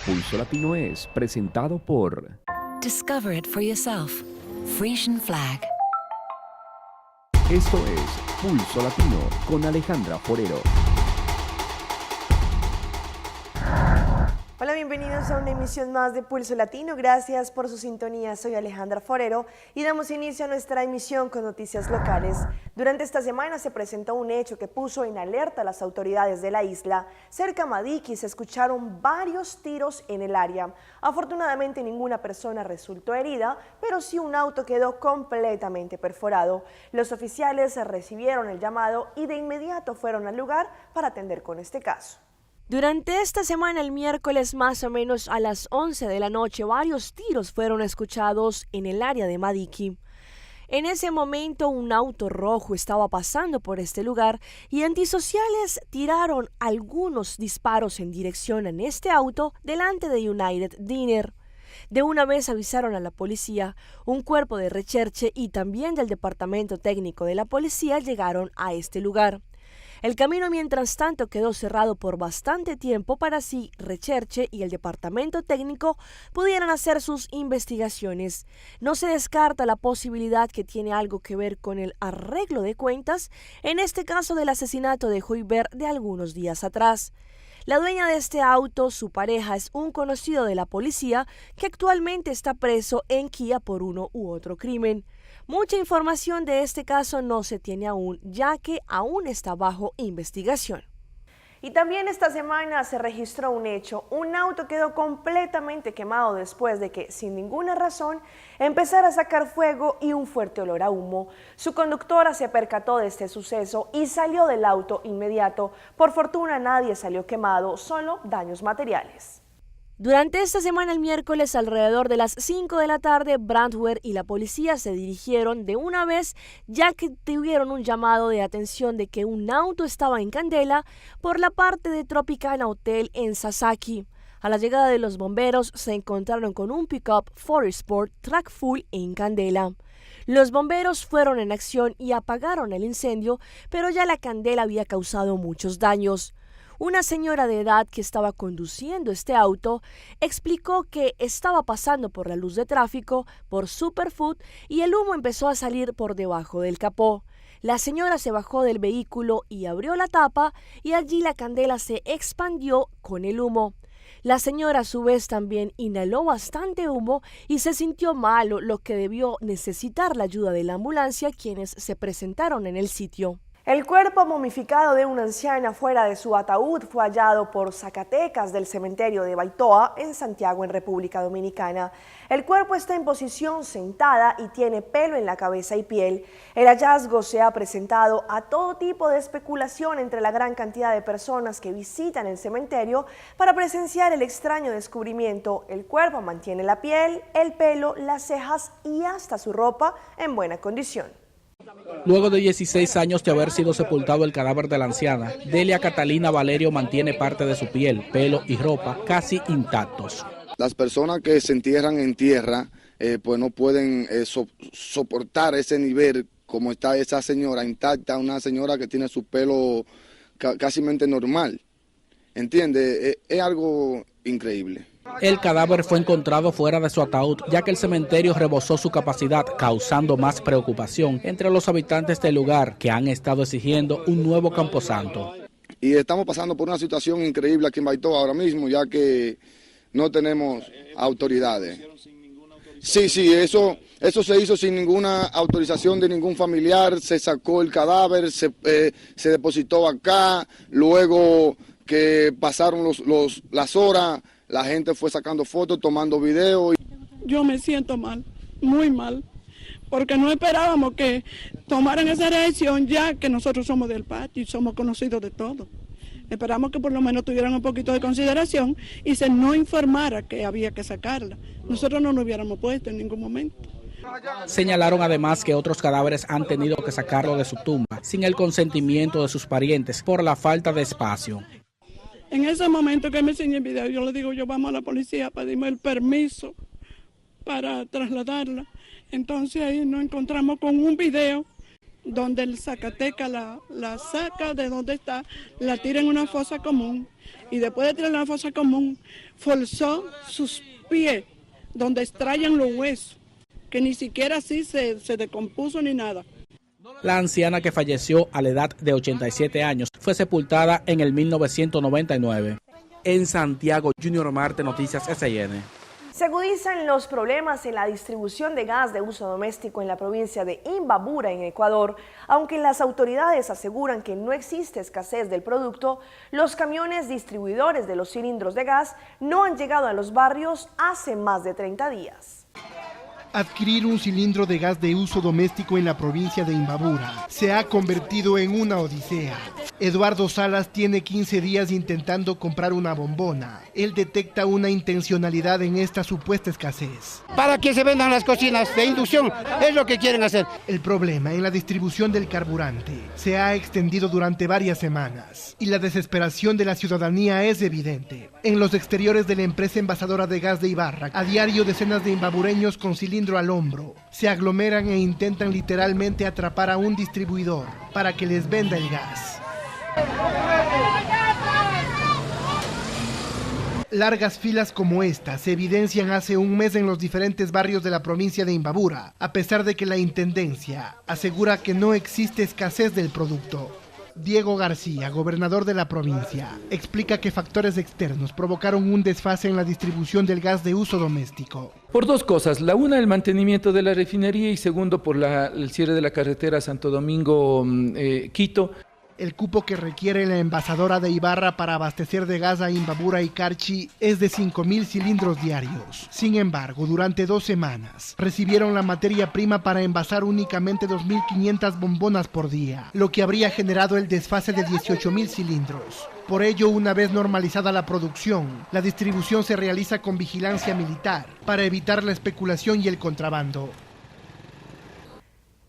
Pulso Latino es presentado por Discover it for yourself. Frisian Flag. Esto es Pulso Latino con Alejandra Forero. Hola, bienvenidos a una emisión más de Pulso Latino. Gracias por su sintonía. Soy Alejandra Forero y damos inicio a nuestra emisión con noticias locales. Durante esta semana se presentó un hecho que puso en alerta a las autoridades de la isla. Cerca a Madiqui se escucharon varios tiros en el área. Afortunadamente ninguna persona resultó herida, pero sí un auto quedó completamente perforado. Los oficiales recibieron el llamado y de inmediato fueron al lugar para atender con este caso. Durante esta semana, el miércoles más o menos a las 11 de la noche, varios tiros fueron escuchados en el área de Madiqui. En ese momento, un auto rojo estaba pasando por este lugar y antisociales tiraron algunos disparos en dirección a este auto delante de United Dinner. De una vez avisaron a la policía, un cuerpo de recherche y también del departamento técnico de la policía llegaron a este lugar. El camino, mientras tanto, quedó cerrado por bastante tiempo para así Recherche y el departamento técnico pudieran hacer sus investigaciones. No se descarta la posibilidad que tiene algo que ver con el arreglo de cuentas, en este caso del asesinato de Joyver de algunos días atrás. La dueña de este auto, su pareja, es un conocido de la policía que actualmente está preso en Quilla por uno u otro crimen. Mucha información de este caso no se tiene aún, ya que aún está bajo investigación. Y también esta semana se registró un hecho. Un auto quedó completamente quemado después de que, sin ninguna razón, empezara a sacar fuego y un fuerte olor a humo. Su conductora se percató de este suceso y salió del auto inmediato. Por fortuna nadie salió quemado, solo daños materiales. Durante esta semana, el miércoles, alrededor de las 5 de la tarde, Brandwehr y la policía se dirigieron de una vez, ya que tuvieron un llamado de atención de que un auto estaba en candela por la parte de Tropicana Hotel en Sasaki. A la llegada de los bomberos, se encontraron con un pick-up Ford Sport Track Full en candela. Los bomberos fueron en acción y apagaron el incendio, pero ya la candela había causado muchos daños. Una señora de edad que estaba conduciendo este auto explicó que estaba pasando por la luz de tráfico por Superfood y el humo empezó a salir por debajo del capó. La señora se bajó del vehículo y abrió la tapa y allí la candela se expandió con el humo. La señora a su vez también inhaló bastante humo y se sintió mal, lo que debió necesitar la ayuda de la ambulancia, quienes se presentaron en el sitio. El cuerpo momificado de una anciana fuera de su ataúd fue hallado por Zacatecas del cementerio de Baitoa en Santiago, en República Dominicana. El cuerpo está en posición sentada y tiene pelo en la cabeza y piel. El hallazgo se ha presentado a todo tipo de especulación entre la gran cantidad de personas que visitan el cementerio para presenciar el extraño descubrimiento. El cuerpo mantiene la piel, el pelo, las cejas y hasta su ropa en buena condición. Luego de 16 años de haber sido sepultado el cadáver de la anciana, Delia Catalina Valerio mantiene parte de su piel, pelo y ropa casi intactos. Las personas que se entierran en tierra pues no pueden soportar ese nivel como está esa señora intacta, una señora que tiene su pelo casi normal. ¿Entiende? Es algo increíble. El cadáver fue encontrado fuera de su ataúd, ya que el cementerio rebosó su capacidad, causando más preocupación entre los habitantes del lugar, que han estado exigiendo un nuevo camposanto. Y estamos pasando por una situación increíble aquí en Baitoa ahora mismo, ya que no tenemos autoridades. Sí, eso se hizo sin ninguna autorización de ningún familiar, se sacó el cadáver, se depositó acá, luego que pasaron las horas, la gente fue sacando fotos, tomando videos. Yo me siento mal, muy mal, porque no esperábamos que tomaran esa decisión, ya que nosotros somos del patio y somos conocidos de todo. Esperamos que por lo menos tuvieran un poquito de consideración y se nos informara que había que sacarla. Nosotros no nos hubiéramos puesto en ningún momento. Señalaron además que otros cadáveres han tenido que sacarlo de su tumba sin el consentimiento de sus parientes por la falta de espacio. En ese momento que me enseñé el video, yo le digo, yo vamos a la policía, pedimos el permiso para trasladarla. Entonces ahí nos encontramos con un video donde el Zacatecas la saca de donde está, la tira en una fosa común y después de tirar a la fosa común, forzó sus pies donde extrayan los huesos, que ni siquiera así se descompuso ni nada. La anciana, que falleció a la edad de 87 años, fue sepultada en el 1999. En Santiago, Junior Marte, Noticias SIN. Se agudizan los problemas en la distribución de gas de uso doméstico en la provincia de Imbabura, en Ecuador. Aunque las autoridades aseguran que no existe escasez del producto, los camiones distribuidores de los cilindros de gas no han llegado a los barrios hace más de 30 días. Adquirir un cilindro de gas de uso doméstico en la provincia de Imbabura se ha convertido en una odisea. Eduardo Salas tiene 15 días intentando comprar una bombona. Él detecta una intencionalidad en esta supuesta escasez. Para que se vendan las cocinas de inducción, es lo que quieren hacer. El problema en la distribución del carburante se ha extendido durante varias semanas y la desesperación de la ciudadanía es evidente. En los exteriores de la empresa envasadora de gas de Ibarra, a diario decenas de imbabureños con cilindro al hombro se aglomeran e intentan literalmente atrapar a un distribuidor para que les venda el gas. Largas filas como esta se evidencian hace un mes en los diferentes barrios de la provincia de Imbabura, a pesar de que la Intendencia asegura que no existe escasez del producto. Diego García, gobernador de la provincia, explica que factores externos provocaron un desfase en la distribución del gas de uso doméstico. Por dos cosas, la una, el mantenimiento de la refinería, y segundo, por el cierre de la carretera Santo Domingo-Quito. El cupo que requiere la envasadora de Ibarra para abastecer de gas a Imbabura y Carchi es de 5.000 cilindros diarios. Sin embargo, durante 2 semanas, recibieron la materia prima para envasar únicamente 2.500 bombonas por día, lo que habría generado el desfase de 18.000 cilindros. Por ello, una vez normalizada la producción, la distribución se realiza con vigilancia militar para evitar la especulación y el contrabando.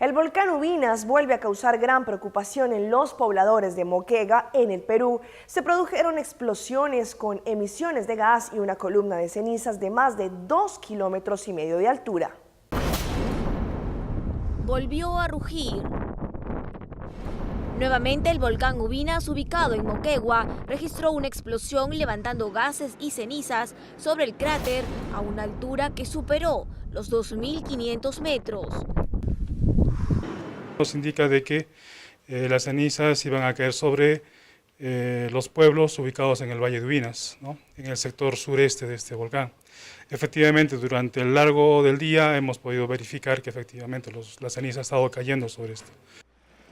El volcán Ubinas vuelve a causar gran preocupación en los pobladores de Moquegua, en el Perú. Se produjeron explosiones con emisiones de gas y una columna de cenizas de más de 2,5 kilómetros de altura. Volvió a rugir. Nuevamente el volcán Ubinas, ubicado en Moquegua, registró una explosión levantando gases y cenizas sobre el cráter a una altura que superó los 2.500 metros. Nos indica de que las cenizas iban a caer sobre los pueblos ubicados en el Valle de Ubinas, ¿no?, en el sector sureste de este volcán. Efectivamente, durante el largo del día hemos podido verificar que efectivamente la ceniza ha estado cayendo sobre esto.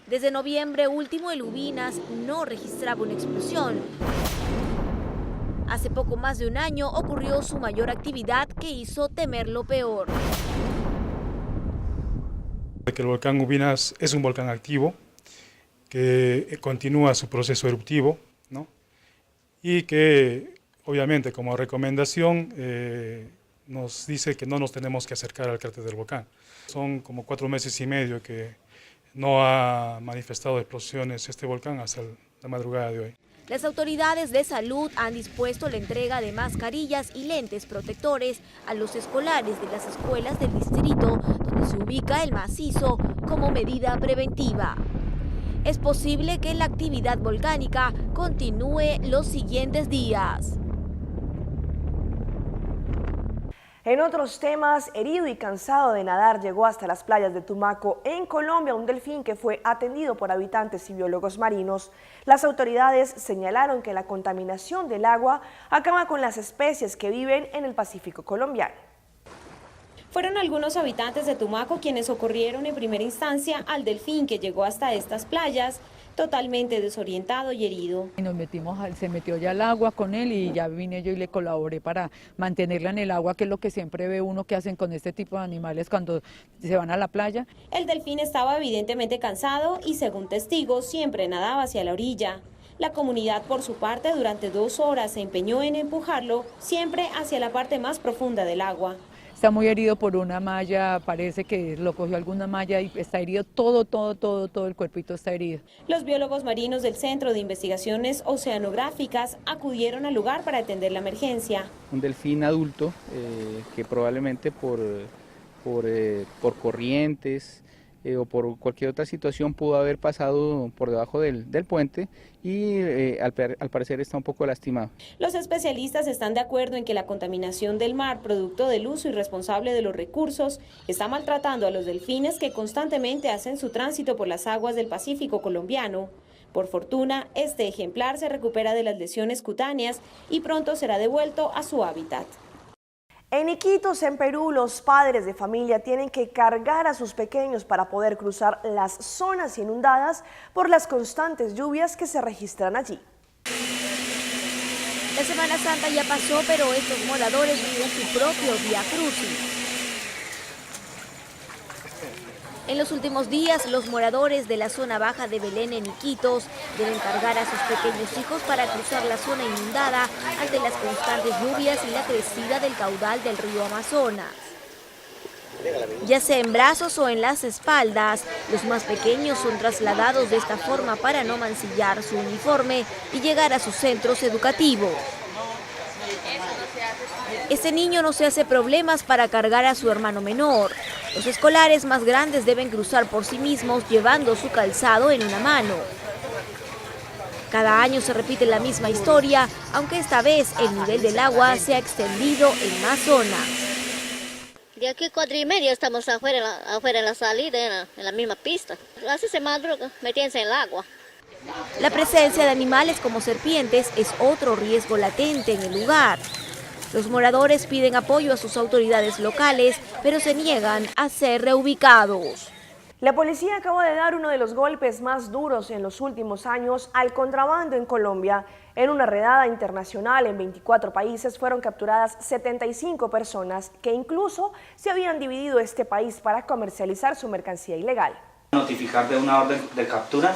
Desde noviembre último, el Ubinas no registraba una explosión. Hace poco más de un año ocurrió su mayor actividad, que hizo temer lo peor. Que el volcán Ubinas es un volcán activo que continúa su proceso eruptivo, ¿no?, y que obviamente como recomendación nos dice que no nos tenemos que acercar al cráter del volcán. Son como 4 meses y medio que no ha manifestado explosiones este volcán hasta la madrugada de hoy. Las autoridades de salud han dispuesto la entrega de mascarillas y lentes protectores a los escolares de las escuelas del distrito donde se ubica el macizo como medida preventiva. Es posible que la actividad volcánica continúe los siguientes días. En otros temas, herido y cansado de nadar, llegó hasta las playas de Tumaco, en Colombia, un delfín que fue atendido por habitantes y biólogos marinos. Las autoridades señalaron que la contaminación del agua acaba con las especies que viven en el Pacífico colombiano. Fueron algunos habitantes de Tumaco quienes socorrieron en primera instancia al delfín que llegó hasta estas playas, totalmente desorientado y herido. Se metió ya al agua con él y ya vine yo y le colaboré para mantenerla en el agua, que es lo que siempre ve uno que hacen con este tipo de animales cuando se van a la playa. El delfín estaba evidentemente cansado y, según testigos, siempre nadaba hacia la orilla. La comunidad, por su parte, durante 2 horas se empeñó en empujarlo siempre hacia la parte más profunda del agua. Está muy herido por una malla, parece que lo cogió alguna malla y está herido, todo el cuerpito está herido. Los biólogos marinos del Centro de Investigaciones Oceanográficas acudieron al lugar para atender la emergencia. Un delfín adulto que probablemente por corrientes o por cualquier otra situación pudo haber pasado por debajo del puente y al parecer está un poco lastimado. Los especialistas están de acuerdo en que la contaminación del mar, producto del uso irresponsable de los recursos, está maltratando a los delfines que constantemente hacen su tránsito por las aguas del Pacífico colombiano. Por fortuna, este ejemplar se recupera de las lesiones cutáneas y pronto será devuelto a su hábitat. En Iquitos, en Perú, los padres de familia tienen que cargar a sus pequeños para poder cruzar las zonas inundadas por las constantes lluvias que se registran allí. La Semana Santa ya pasó, pero estos moradores viven su propio Vía Crucis. En los últimos días, los moradores de la zona baja de Belén en Iquitos deben cargar a sus pequeños hijos para cruzar la zona inundada ante las constantes lluvias y la crecida del caudal del río Amazonas. Ya sea en brazos o en las espaldas, los más pequeños son trasladados de esta forma para no mancillar su uniforme y llegar a sus centros educativos. Este niño no se hace problemas para cargar a su hermano menor. Los escolares más grandes deben cruzar por sí mismos llevando su calzado en una mano. Cada año se repite la misma historia, aunque esta vez el nivel del agua se ha extendido en más zonas. De aquí 4:30 estamos afuera en la salida, en la misma pista. Así se madruga, metiéndose en el agua. La presencia de animales como serpientes es otro riesgo latente en el lugar. Los moradores piden apoyo a sus autoridades locales, pero se niegan a ser reubicados. La policía acaba de dar uno de los golpes más duros en los últimos años al contrabando en Colombia. En una redada internacional en 24 países fueron capturadas 75 personas que incluso se habían dividido este país para comercializar su mercancía ilegal. Notificar de una orden de captura.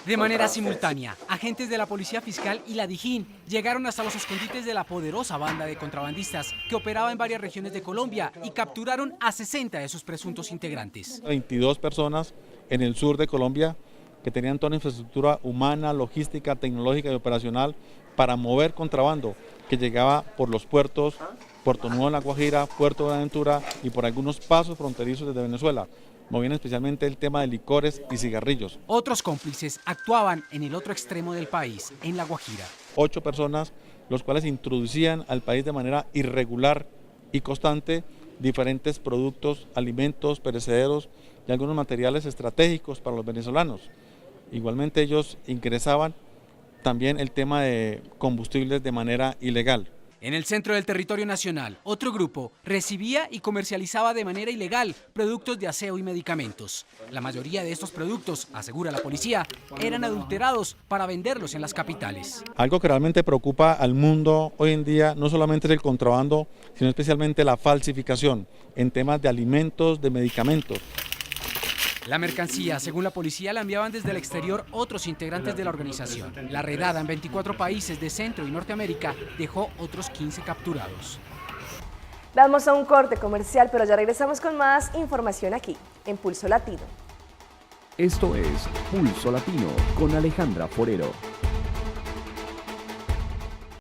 De manera simultánea, agentes de la Policía Fiscal y la DIJÍN llegaron hasta los escondites de la poderosa banda de contrabandistas que operaba en varias regiones de Colombia y capturaron a 60 de sus presuntos integrantes. 22 personas en el sur de Colombia que tenían toda la infraestructura humana, logística, tecnológica y operacional para mover contrabando que llegaba por los puertos, Puerto Nuevo en La Guajira, Puerto Buenaventura y por algunos pasos fronterizos desde Venezuela. Movían especialmente el tema de licores y cigarrillos. Otros cómplices actuaban en el otro extremo del país, en La Guajira. 8 personas, los cuales introducían al país de manera irregular y constante diferentes productos, alimentos, perecederos y algunos materiales estratégicos para los venezolanos. Igualmente ellos ingresaban también el tema de combustibles de manera ilegal. En el centro del territorio nacional, otro grupo recibía y comercializaba de manera ilegal productos de aseo y medicamentos. La mayoría de estos productos, asegura la policía, eran adulterados para venderlos en las capitales. Algo que realmente preocupa al mundo hoy en día no solamente es el contrabando, sino especialmente la falsificación en temas de alimentos, de medicamentos. La mercancía, según la policía, la enviaban desde el exterior otros integrantes de la organización. La redada en 24 países de Centro y Norteamérica dejó otros 15 capturados. Vamos a un corte comercial, pero ya regresamos con más información aquí, en Pulso Latino. Esto es Pulso Latino con Alejandra Forero.